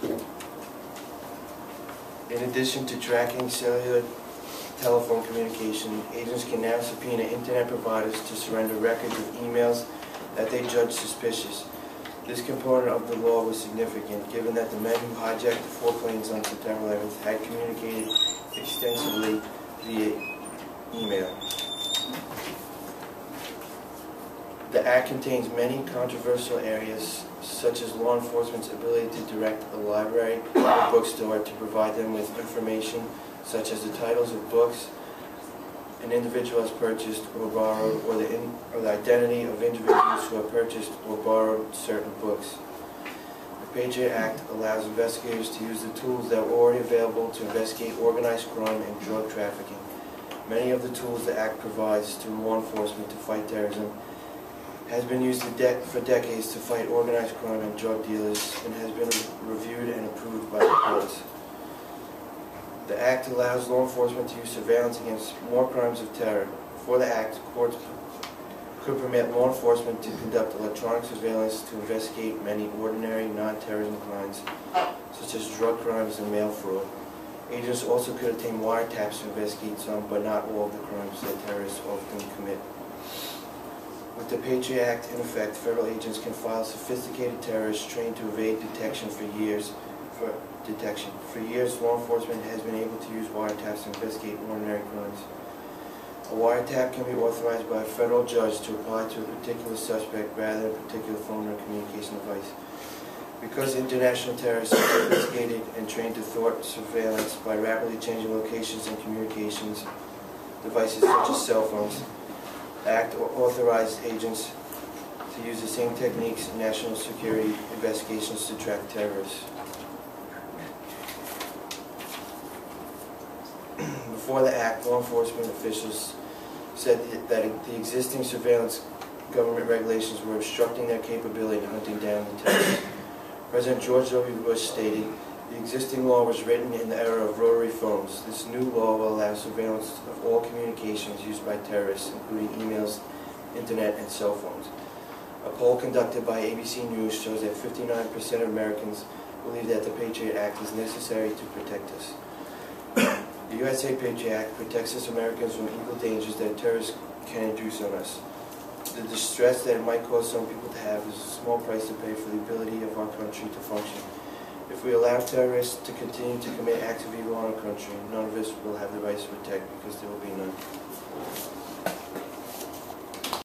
In addition to tracking cellular telephone communication, agents can now subpoena internet providers to surrender records of emails that they judge suspicious. This component of the law was significant, given that the men who hijacked the 4 planes on September 11th had communicated extensively via email. The Act contains many controversial areas, such as law enforcement's ability to direct a library or bookstore to provide them with information such as the titles of books an individual has purchased or borrowed, or the identity of individuals who have purchased or borrowed certain books. The Patriot Act allows investigators to use the tools that were already available to investigate organized crime and drug trafficking. Many of the tools the Act provides to law enforcement to fight terrorism has been used for decades to fight organized crime and drug dealers, and has been reviewed and approved by the courts. The Act allows law enforcement to use surveillance against more crimes of terror. Before the Act, courts could permit law enforcement to conduct electronic surveillance to investigate many ordinary non-terrorism crimes, such as drug crimes and mail fraud. Agents also could obtain wiretaps to investigate some, but not all, of the crimes that terrorists often commit. With the Patriot Act in effect, federal agents can file sophisticated terrorists trained to evade detection for years. For years, law enforcement has been able to use wiretaps to investigate ordinary crimes. A wiretap can be authorized by a federal judge to apply to a particular suspect rather than a particular phone or communication device. Because international terrorists are sophisticated and trained to thwart surveillance by rapidly changing locations and communications devices such as cell phones, the Act authorized agents to use the same techniques in national security investigations to track terrorists. Before the Act, law enforcement officials said that the existing surveillance government regulations were obstructing their capability in hunting down the terrorists. President George W. Bush stated, "The existing law was written in the era of rotary phones. This new law will allow surveillance of all communications used by terrorists, including emails, internet, and cell phones." A poll conducted by ABC News shows that 59% of Americans believe that the Patriot Act is necessary to protect us. The USA Patriot Act protects us Americans from equal dangers that terrorists can induce on us. The distress that it might cause some people to have is a small price to pay for the ability of our country to function. If we allow terrorists to continue to commit acts of evil on our country, none of us will have the rights to protect, because there will be none.